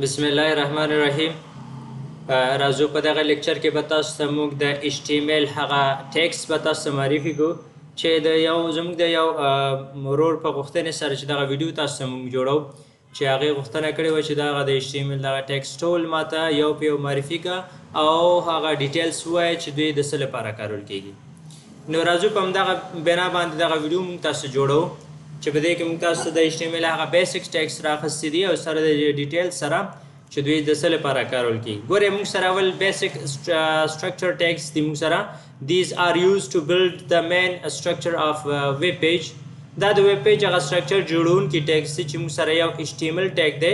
बिस्मिल्लाहिर्रहमानिर्रहीम। राजू په دغه لیکچر کې به تاسو ته موږ د HTML هغه ټیکس به تاسو ته معرفي کوو چې زموږ د یو مرور په غوښتنې سره چې دغه ویډیو تاسو ته موږ جوړو چې هغې غوښتنه کړې وه چې دغه د HTML دغه ټیکس ټول ماته یو په یو معرفي کا او هغه ډیټیلز ووایه چې دوی د څه لپاره کارول کیږي. نو راځو په همدغه بنا باندې دغه ویډیو موږ تاسو ته جوړو چې په دې کې موږ تاسو ته د HTML هغه بیسیک ټیکس راخیستي دي او سره د ډیټیل سره چې دوی د څه لپاره کارول کیږي. ګورئ موږ سره اول بیسیک سټرکچر ټیکس دي موږ سره. These are used to build the main structure of web page. دا د ویب پیج هغه سټرکچر جوړونکي ټیکس دي چې موږ سره یو HTML ټیګ دی،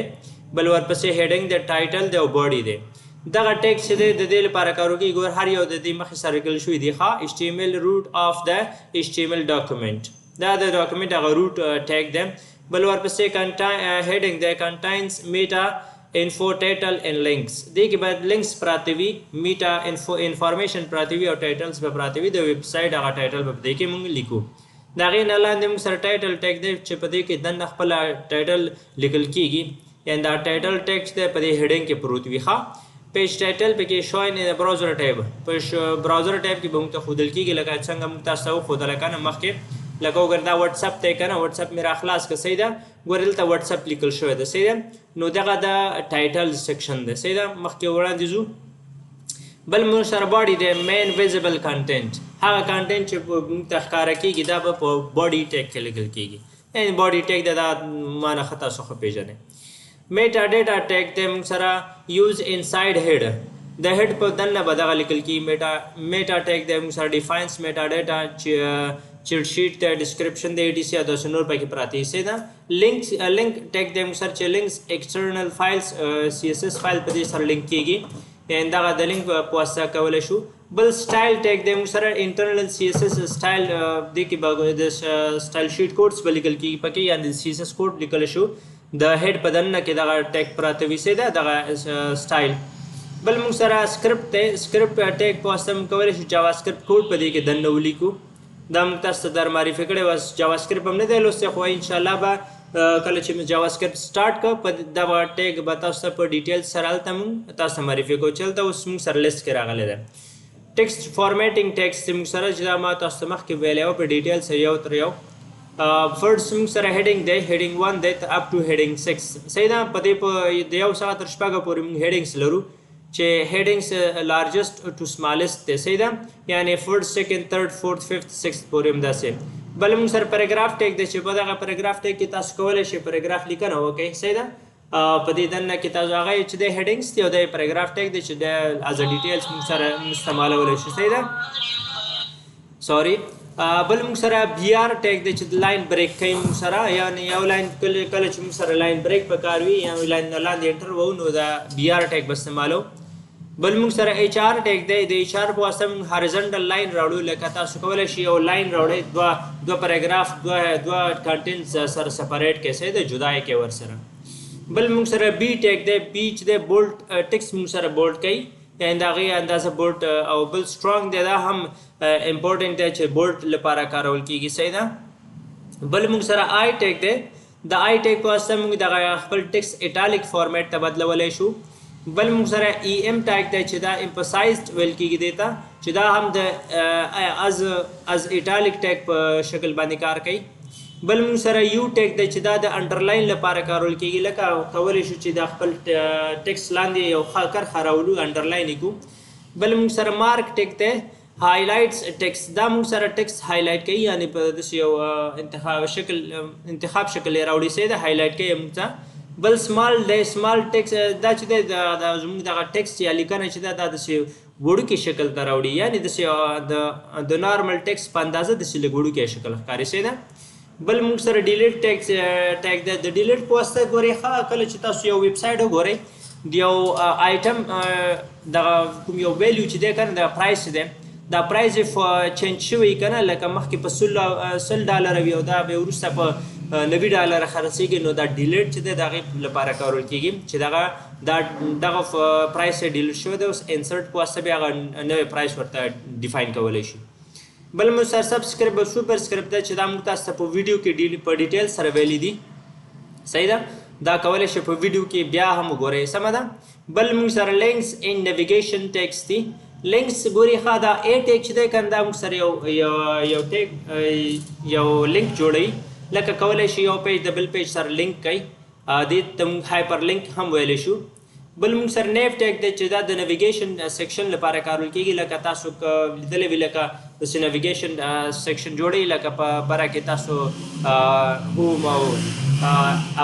بل ورپسې هیډینګ دی، ټایټل دی او باډي دی. دغه ټیکس چې دی د دې لپاره کارول کیږي. ګور هر یو د دې مخې سره لیکل شوي دي HTML root of the HTML document. دا د ډاکومنټ هغه روټ ټیګ دی. بل ورپسې هیډینګ دی contains meta info title and links. دې کې باید links پراته وي، meta info information پراته وي او titles به پراته وي. د ویب سایټ هغه ټایټل به په دې کې موږ لیکو. د هغې نه لاندې موږ سره ټایټل ټیګ دی چې په دې کې دننه خپله ټایټل لیکل کیږي، یعنې دا ټایټل ټیګ دی په دې هیډینګ کې پروت وي. پیج ټایټل پکې شوین د براوزر ټیب په براوزر ټیب کې به موږ ته ښودل کیږي لکه څنګه موږ تاسو ته وښودله که نه مخکې. لکه وګورئ دا واتساپ دی که نه، واتساپ مې راخلاص که صحیح ده. ګورئ دلته واتساپ لیکل شوی ده صحیح ده. نو دغه د ټایټل سیکشن دی صحیح ده. مخکې وړاندې ځو. بل موږ سره باډي دی مین ویزیبل کانټینټ. هغه کانټینټ چې موږ ته ښکاره کیږي دا به په باډي ټیګ کې لیکل کیږي، یعنې باډي ټیګ دی. دا معنی ښه تاسو ښه پېژنئ. میټا ډیټا ټیګ دی موږ سره یوز انسایډ هیډ. د هیډ په دننه به دغه لیکل کیږي. میټا ټیګ دی موږ سره ډیفاینس میټا ډیټا چیټ شیټ دی، ډسکرپشن دی، ETC او داسې نور پکې پراته دي صحیح ده. لینک ټیګ دی موږ سره چې لینکس ایکسټرنل فایلز CSS فایل په دې سره لینک کیږي، یعنې دغه د لینک په واسطه کولی شو. بل سټایل ټیګ دی موږ سره انټرنل CSS سټایل دې کې به د سټایل شیټ کوډس به لیکل کیږي پکې، یعنې CSS کوډ لیکلی شو. د هیډ په دننه کې دغه ټیګ پراته وي صحیح ده دغه سټایل. بل موږ سره سکرپټ دی. سکرپټ ټیګ په واسطه موږ کولی شو جاوا سکرپټ کوډ په دې کې دننه ولیکو. دا موږ تاسو ته در معرفي کړی وه. جاوا سکرپټ هم نه دی لوستی، خو انشاءالله به کله چې موږ جاوا سکرپټ سټارټ کړو په دغه ټیګ به تاسو ته په ډیټیلز سره هلته موږ تاسو ته معرفي کوو چې هلته اوس موږ سره لیست کې راغلی دی. ټیکسټ فارمیټینګ ټیکس دی موږ سره چې دا ما تاسو ته مخکې ویلی وه په ډیټیل سره یو تر یو. فرست موږ سره هیډینګ دی، هیډینګ 1 دی اپ ټو هیډینګ 6 صحیح ده. په دې د یو څخه تر شپږو پورې موږ هیډینګس لرو چې هیډینګس لارجسټ ټو سمالسټ دی صحیح ده، یعنې فرست سیکنډ تھرډ فورث ففت سکسث پورې هم داسې. بل موږ سره پیراګراف ټیګ دی چې په دغه پیراګراف ټیګ کې تاسو کولی شئ پیراګراف لیکنه وکړئ صحیح ده. په دې دننه کې تاسو هغه چې د هیډینګس دی او د پیراګراف ټیګ دی چې د از ډیټیلز موږ سره استعمالولی شو صحیح ده. سوري. بل موږ سره BR ټیګ دی چې د لاین بریک کوي موږ سره، یعنې یو لاین کله چې موږ سره لاین بریک پکار وي یا لاین نه لاندې انټر وو نو دا BR ټیګ به استعمالو. بل موږ سره HR ټیګ دی. د HR په واسطه موږ هاریزنټل لاین راوړو، لکه تاسو کولی شئ یو لاین راوړئ دوه پیراګراف دوه کانټینټ سره سپریټ کړئ صحیح ده، جدا یې کړئ ورسره. بل موږ سره B ټیګ دی. B چې دی بولډ ټیکس موږ سره بولډ کوي، یعنې د هغې اندازه بولډ. او بل سټرانګ دی، دا هم امپورټنټ دی چې بولډ لپاره کارول کیږي صحیح ده. بل موږ سره I ټیګ دی. د I ټیګ په واسطه موږ دغه خپل ټیکس ایټالیک فارمیټ ته بدلولی شو. بل موږ سره EM ټیګ دی چې دا امفسایزډ ویل کیږي دی ته، چې دا هم د از ایټالیک ټیګ په شکل باندې کار کوي. بل موږ سره U ټیګ دی چې دا د انډرلاین لپاره کارول کیږي، لکه کولی شو چې دا خپل ټیکس لاندې یو کرښه راولو انډرلاین یې کړو. بل موږ سره مارک ټیګ دی. هایلایټس ټیکس دا موږ سره ټیکس هایلایټ کوي، یعنې په داسې یو انتخاب شکل یې راوړي صحیح ده، هایلایټ کوي موږ ته. بل سمال دی. سمال ټیکس دا چې دی زموږ دغه ټیکس یا لیکنه چې ده دا داسې وړوکي شکل ته راوړي، یعنې داسې د نارمل ټیکس په اندازه داسې لږ وړوکی شکل ښکاري صحیح ده. بل موږ سره ډیلیټ ټیګ دی. د ډیلیټ په واسطه ګورئ کله چې تاسو یو ویب سایټ وګورئ، د یو آیټم دغه کوم یو ویلیو چې دی که نه د پرایس دی، دا پرایز چینج شوی که نه، لکه مخکې په $100 وي او دا بیا وروسته په $90 خرڅېږي، نو دا ډیلیټ چې دی د هغې لپاره کارول کېږي چې دغه پرایس یې ډیلیټ شوی دی. اوس انسرټ په واسطه بیا هغه نوی پرایس ورته ډیفاین کولی شي. بل موږ سره سبسکرایب او سوپر سکرپټ دی چې دا موږ تاسو ته په ویډیو کې په ډیټیل سره ویلي دي صحیح ده. دا کولای شي په ویډیو کې بیا هم وګورئ سمه ده. بل موږ سره لینکس ان نیویګیشن ټیکس دي. لینکس ګوري ښه دا ای ټیک چې دی کنه دا موږ سره یو ټیک یو لینک جوړوي لکه کولی شي یو پیج د بل پیج سره لینک کوي دې ته موږ هایپر لینک هم ویلی شو. بل موږ سره نیو ټیک دی چې دا د نیویګیشن سیکشن لپاره کارول کېږي لکه تاسو لیدلی وي لکه داسې نیویګیشن سیکشن جوړوي لکه په بره کې تاسو هوم او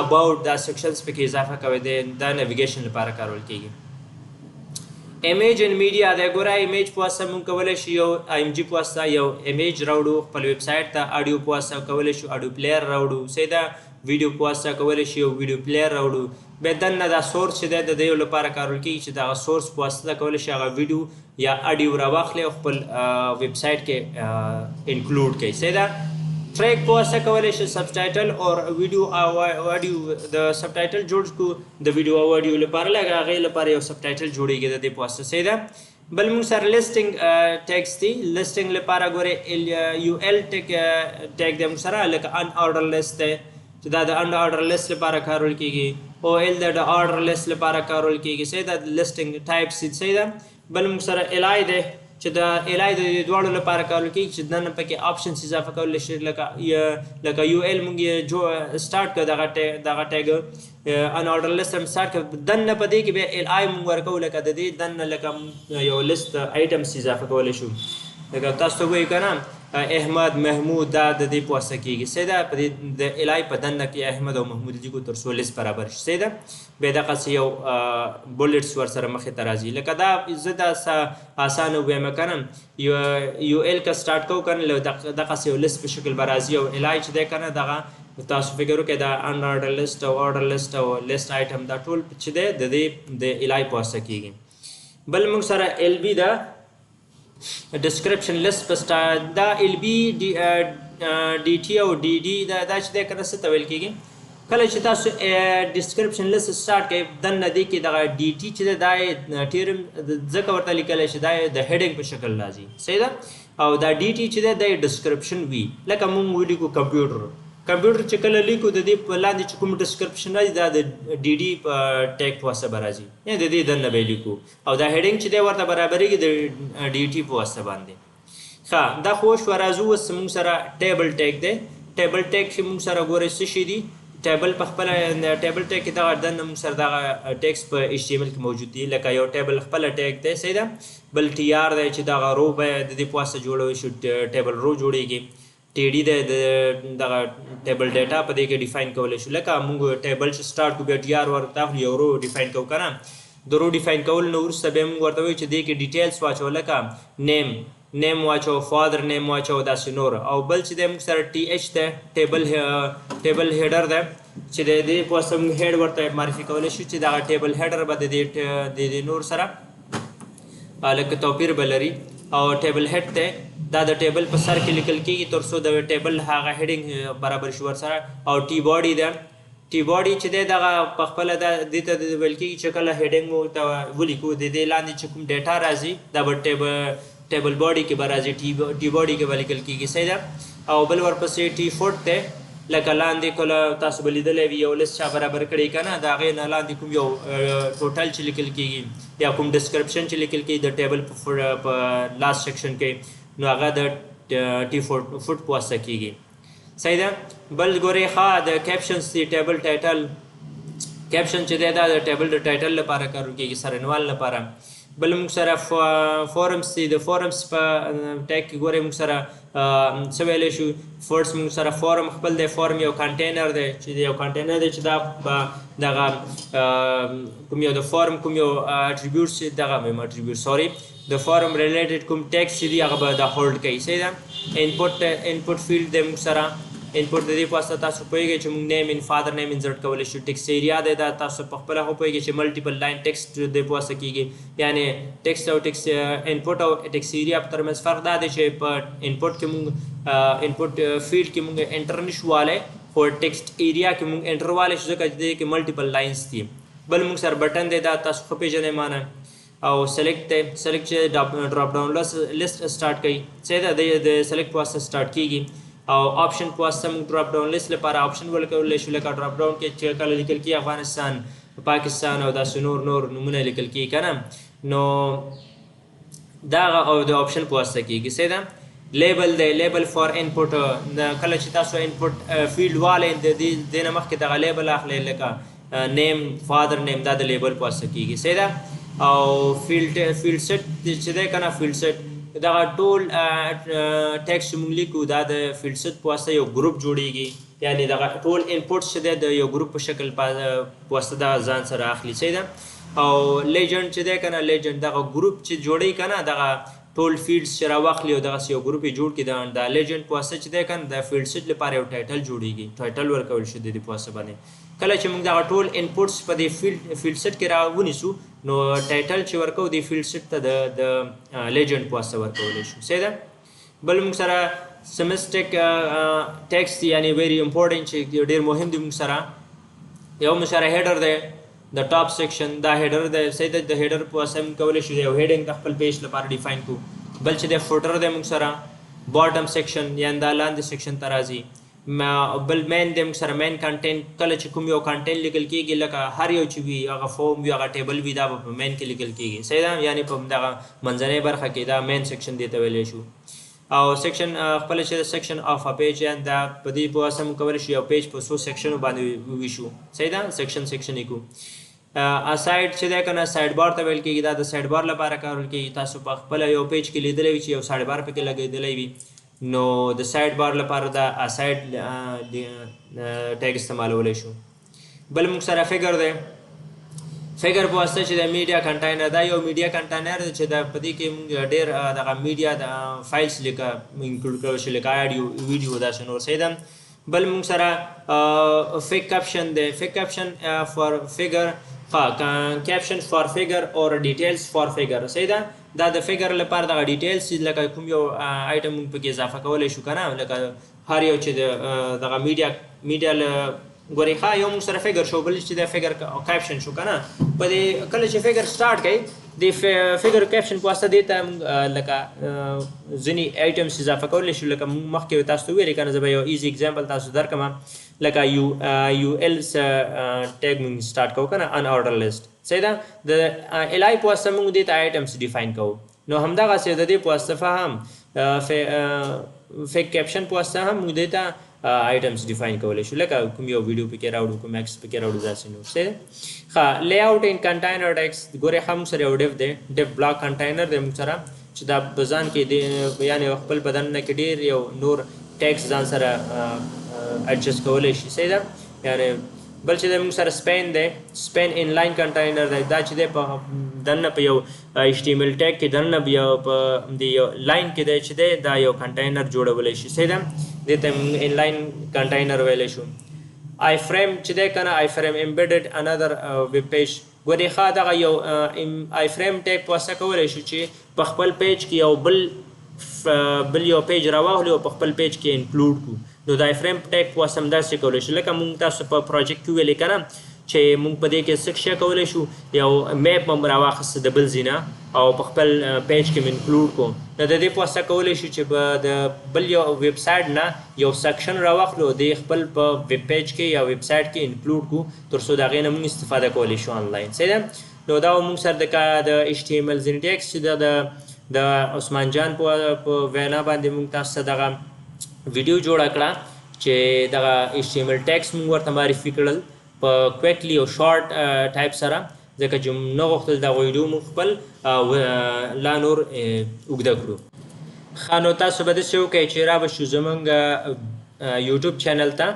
اباوټ دا سیکشنز پکې اضافه کوئ دا نیویګیشن لپاره کارول کېږي. امیج ان میډیا دی ګوره امیج په واسطه موږ کولی شو یو ایم جي په واسطه یو امیج راوړو خپل ویب سایټ ته اډیو په واسطه کولی شو اډیو پلیر راوړو سیده ویډیو په واسطه کولی شو یو ویډیو پلیر راوړو بیا دننه دا سورس چې دی د دې لپاره کارول کېږي چې دغه سورس په واسطه کولی شي هغه ویډیو یا اډیو راواخلي او خپل ویب سایټ کې انکلوډ کړي سیده. ټریک په واسطه کولی شي سبټایټل او ویډیو او اډیو د سبټایټل جوړ کړو د ویډیو او اډیو لپاره لکه هغې لپاره یو سبټایټل جوړېږي د دې په واسطه صحیح ده. بل موږ سره لیسټنګ ټیکس دي. لیسټنګ لپاره ګورئ یو ایل ټیک دی موږ سره لکه ان آرډر لیست دی چې دا د ان آرډر لیست لپاره کارول کېږي او ایل د آرډر لیست لپاره کارول کېږي صحیح ده. لیسټنګ ټایپس صحیح ده. بل موږ سره الای دی چې د الای د دواړو لپاره کارول کېږي چې دننه پکې آپشنز اضافه کولی شي لکه یو ایل موږ یې سټارټ کړو دغه ټیګ ان آرډر لیست هم سټارټ کړو دننه په دې کې بیا ال آی موږ ورکوو لکه د دې دننه لکه یو لیست آیټمس اضافه کولی شو لکه تاسو ته وایي که نه احمد محمود دا د دې په واسطه کېږي صحیح ده. په دې د الای په دننه کې احمد او محمود لیکو تر څو لیست برابر شي صحیح ده. بیا دغسې یو بولټس ورسره مخې ته راځي لکه دا زه دا اسانه ووایم که نه یو ایل که سټارټ کوو که نه دغسې یو لیست په شکل به راځي او الای چې دی که نه دغه تاسو فکر وکړئ دا ان آرډر لیست او آرډر لیست او لیست آیټم دا ټول چې دی د دې د الای په واسطه کېږي. بل موږ سره ایل بي ده ډسکرپشن لیست په دا ایل بي ډي ټي او ډي ډي دا چې دی که نه څه ته ویل کېږي کله چې تاسو ډسکرپشن لیست سټارټ کوئ دننه دې کې دغه ډي ټي چې دی دا یې ټیرم ځکه ورته لیکلی شي دا یې د هیډنګ په شکل راځي صحیح ده او دا ډي ټي چې دی دا یې ډسکرپشن وي لکه موږ ولیکو کمپیوټر چې کله لیکو د دې په لاندې چې کوم ډسکرپشن راځي دا د ډي ډي په ټیګ په واسطه به راځي یا د دې دننه به یې لیکو او دا هیډنګ چې دی ورته برابرېږي د ډي ټي په واسطه باندې. ښه دا خو شوه راځو اوس موږ سره ټیبل ټیګ دی. ټیبل ټیګ چې موږ سره ګورئ څه شي دي ټیبل په خپله ټیبل ټیګ کې دغه دننه موږ سره دغه ټیکس په ایچ ټي ایم ایل کې موجود دي لکه یو ټیبل خپله ټیګ دی صحیح ده. بل ټي آر دی چې دغه رو به د دې په واسطه جوړوي شو ټیبل رو جوړېږي. ټي ډي دی د دغه ټیبل ډیټا په دې کې ډیفاین کولی شو لکه موږ ټیبل چې سټارټ کړو بیا ټي آر ورته اخلو یو رو ډیفاین کوو که نه د رو ډیفاین کولو نه وروسته بیا موږ ورته وایو چې دې کې ډیټیلس واچوو لکه نیم واچو فادر نیم واچو داسې نور او بل چې دی موږ سره ټي ایچ دی ټیبل هیډر دی چې د دې په واسطه موږ هیډ ورته معرفي کولی شو چې دغه ټیبل هیډر به د دې نور سره لکه توپیر به لري او ټیبل هیډ دی دا د ټیبل په سر کې لیکل کېږي تر څو د ټیبل هغه هیډنګ برابر شي ورسره او ټي باډي ده ټي باډي چې دی دغه په خپله دې ته ویل کېږي چې کله هیډنګ مو ته ولیکو د دې لاندې چې کوم ډیټا راځي دا به ټیبل باډي کې به راځي ټي باډي کې به لیکل کېږي صحیح ده. او بل ورپسې ټي فوټ دی لکه لاندې کله تاسو به لیدلی وي یو لیست چا برابر کړی که نه د هغې نه لاندې کوم یو ټوټل چې لیکل کېږي یا کوم ډسکرپشن چې لیکل کېږي د ټیبل په لاست سیکشن کې نو هغه د ټي فوټ په واسطه کېږي صحیح ده. بل ګورئ ښه د کیپشنز دي ټیبل ټایټل کیپشن چې دی دا د ټیبل د ټایټل لپاره کارول کېږي سرنوال لپاره. بل موږ سره فورمز دي د فورمز په ټیګ کې ګورئ موږ سره څه ویلی شو فرست موږ سره فورم خپل دی فورم یو کنټینر دی چې یو کنټینر دی چې دا به دغه کوم یو د فورم کوم یو اټریبیوټس دغه وایم اټریبیوټ سوري د فورم ریلیټډ کوم ټیکس چې دي هغه به دا هولډ کوي صحیح ده. انپوټ فیلډ دی موږ سره انپوټ د دې په واسطه تاسو پوهېږئ چې موږ نیم ان فادر نیم انسرټ کولی شو. ټیکسټ ایریا دی دا تاسو په خپله خو پوهېږئ چې ملټیپل لاین ټیکسټ د دې په واسطه کېږي یعنې ټیکسټ او ټیکسټ انپوټ او ټیکسټ ایریا په ترمنځ فرق دا دی چې په انپوټ کې موږ انپوټ فیلډ کې موږ انټر نشو والی خو ټیکسټ ایریا کې موږ انټر والی شو ځکه چې دې کې ملټیپل لاینز دي. بل موږ سره بټن دی دا تاسو ښه پېژنئ مانه او سلیکټ دی سلیکټ چې ډراپ ډاون لیست سټارټ کوي صحیح ده د سلیکټ په واسطه سټارټ کېږي او آپشن په واسطه موږ ډراپ ډاون لیست لپاره آپشن ورکولی شو لکه ډراپ ډاون کې چې کله لیکل کېږي افغانستان پاکستان او داسې نور نومونه لیکل کېږي که نه نو دغه او د آپشن په واسطه کېږي څه ده لیبل دی لیبل فار انپوټ کله چې تاسو انپوټ فیلډ والئ د دې نه مخکې دغه لیبل اخلئ لکه نیم فادر نیم دا د لیبل په واسطه کېږي څه ده او فیلډ سیټ چې دی که نه فیلډ سیټ دغه ټول ټیکسټ موږ لیکو دا د فیلډ سیټ په واسطه یو ګروپ جوړیږي یعنی دغه ټول انپوټس چې دی د یو ګروپ په شکل په واسطه دغه ځان سره اخلي صحیح ده او لیجنډ چې دی که نه لیجنډ دغه ګروپ چې جوړوي که نه دغه ټول فیلډس چې راواخلي او دغسې یو ګروپ یې جوړ کړي د لیجنډ په واسطه چې دی که نه د فیلډ سیټ لپاره یو ټایټل جوړیږي ټایټل ورکول شي د دې په واسطه باندې کله چې موږ دغه ټول انپوټس په دې فیلډ سیټ کې راونیسو نو ټایټل چې ورکو د فیلډ سیټ ته د لیجنډ په واسطه ورکولی شو صحیح ده بل موږ سره سیمسټک ټیکسټ یعنی ویری امپورټنټ چې ډېر مهم دی موږ سره یو موږ سره هیډر دی د ټاپ سیکشن دا هیډر دی صحیح ده د هیډر په واسطه موږ کولی شو یو هیډینګ د خپل پیج لپاره ډیفاین کړو بل چې دی فوټر دی موږ سره باټم سیکشن یعنی دا لاندې سیکشن ته راځي بل مین دی موږ سره مین کنټینټ کله چې کوم یو کنټینټ لیکل کېږي لکه هر یو چې وي هغه فورم وي هغه ټیبل وي دا به په مین کې لیکل کېږي صحیح ده یعنی په دغه منځنۍ برخه کې دا مین سیکشن دی ته ویلی شو او سیکشن خپله چې سیکشن اف ا پیج یعنی دا په دې په واسطه موږ کولی شو یو پیج په څو سیکشنو باندې وویشو صحیح ده سیکشن یې کړو سایډ چې دی که نه سایډ بار ته ویل کېږي دا د سایډ بار لپاره کارول کېږي تاسو په خپله یو پیج کې لیدلی وي چې یو سایډ بار پکې لګېدلی وي نو د سایډ بار لپاره دا سایډ ټیګ استعمالولی شو بل موږ سره فګر دی فګر په واسطه چې د میډیا کنټاینر دا یو میډیا کنټاینر دی چې د په دې کې موږ ډېر دغه میډیا د فایلس لکه انکلوډ کړی شو لکه آډیو ویډیو داسې نور صحیح ده بل موږ سره فیک کیپشن دی فیک کیپشن فار فګر کیپشن فار فګر اور ډیټیلز فار فګر صحیح ده دا د فګر لپاره دغه ډیټیلز لکه کوم یو آیټم موږ پکې اضافه کولی شو که نه لکه هر یو چې دغه میډیا ګورئ ښه یو موږ سره فګر شو بل چې د فګر کیپشن شو که نه په دې کله چې فګر سټارټ کوي د فګر کیپشن په واسطه دې ته موږ لکه ځینې آیټمس اضافه کولی شو لکه موږ مخکې تاسو ته ویلې که نه زه به یو ایزي اګزامپل تاسو درکړم لکه یو ایلس ټیګ موږ سټارټ کوو که نه ان آرډر لیست صحیح ده د الای په واسطه موږ دې ته آیټمس ډیفاین کوو نو همدغسې د دې په واسطه هم فیک کیپشن په واسطه هم موږ دې ته آیټمس ډیفاین کولی شو لکه کوم یو ویډیو پکې راوړو کوم ایکس پکې راوړو داسې نور صحیح ښه لی آوټ ان کنټاینر ټیکس ګورئ ښه موږ سره یو ډیف دی ډیف بلاک کنټاینر دی موږ سره چې دا په ځان کې دی یعنې خپل بدن نه کې ډېر یو نور ټیکس ځان سره اډجسټ کولی شي صحیح ده یعنې بل چې دی موږ سره سپین دی سپین ان لاین کنټاینر دی دا چې دی په دننه په یو ایچ ټي ایم ایل ټیګ کې دننه بیا په دې یو لاین کې دی چې دی دا یو کنټاینر جوړولی شي صحیح ده دې ته موږ ان لاین کنټاینر ویلی شو آی فریم چې دی که نه آی فریم امبیډډ انادر ویب پیج ګورې ښه دغه یو آی فریم ټیګ په واسطه کولی شو چې په خپل پیج کې یو بل یو پیج راواخلو او په خپل پیج کې انکلوډ کړو نو د آی فریم ټیګ په واسطه همداسې کولی شو لکه موږ تاسو په پروجیکټ کې ویلې که نه چې موږ په دې کې څه شی کولی شو یو میپ هم راواخیسته د بل ځای نه او په خپل پیج کې م انکلوډ کړو نو د دې په واسطه کولی شو چې د بل یو ویب سایټ نه یو سیکشن راواخلو د خپل په ویب پیج کې یا ویب سایټ کې انکلوډ کړو تر څو د هغې نه موږ استفاده کولی شو آنلاین صحیح ده نو دا موږ سره د ایچ ټي ایم ایل ځینې ټیکس چې د عثمان جان په وینا باندې موږ تاسو ته دغه ویډیو جوړه کړه چې دغه ایچ ټي ایم ایل ټیکس موږ ورته معرفي کړل په کویکلی او شارټ ټایپ سره ځکه چې نه غوښتل دغه ویډیو موږ خپل لا نور اوږده کړو ښه نو تاسو به داسې وکړئ چې رابشو زموږ یوټیوب چینل ته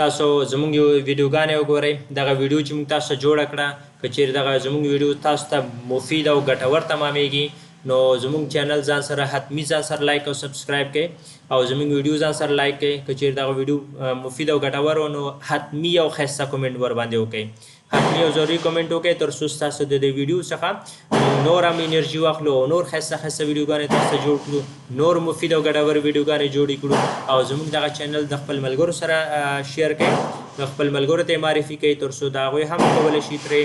تاسو زموږ ویډیوګانې وګورئ دغه ویډیو چې موږ تاسو ته جوړه کړه که چیرې دغه زموږ ویډیو تاسو ته مفید او ګټور تمامېږي نو زموږ چینل ځان سره حتمی ځان سره لایک او سبسکرایب کړئ او زموږ ویډیو ځان سره لایک کړئ که چیرې دغه ویډیو مفید او ګټور و نو حتمی یو ښایسته کومنټ ورباندې وکړئ حتمی یو ضروري کومنټ وکړئ تر څو ستاسو د دې ویډیو څخه نور هم انرژي واخلو او نور ښایسته ښایسته ویډیوګانې تاسو ته جوړ کړو نور مفید او ګټور ویډیوګانې جوړې کړو او زموږ دغه چینل د خپل ملګرو سره شیر کړئ د خپل ملګرو ته معرفي کړئ تر څو د هغوی هم کولی شي ترې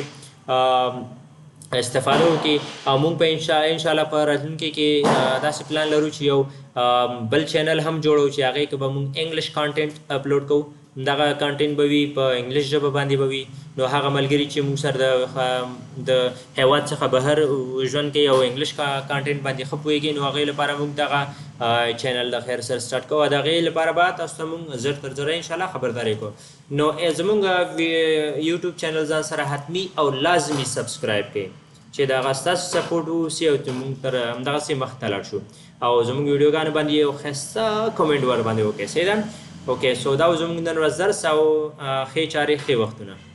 استفاده وکړي او موږ په ان شاء الله په راتلونکي کې داسې پلان لرو چې یو بل چینل هم جوړو چې هغې کې به موږ انګلیش کانټینټ اپلوډ کوو دغه کانټینټ به وي په انګلیش ژبه باندې به وي نو هغه ملګري چې موږ سره د هیواد څخه بهر ژوند کوي او انګلیش کانټینټ باندې ښه پوهېږي نو هغې لپاره موږ دغه چینل د خیر سره سټارټ کوو د هغې لپاره به تاسو ته موږ زر تر زره انشاءالله خبرداری کوو نو زموږ یوټیوب چینل ځان سره حتمي او لازمي سبسکرایب کړئ چې دا ستاسو سپورټ وسي او موږ تر همدغسې مخته لاړ شو او زموږ ویډیوګانو باندې یو ښایسته کومنټ ور باندې وکړئ سیدن اوکې سو دا زموږ نن ورځ درس او ښې چارې ښې وختونه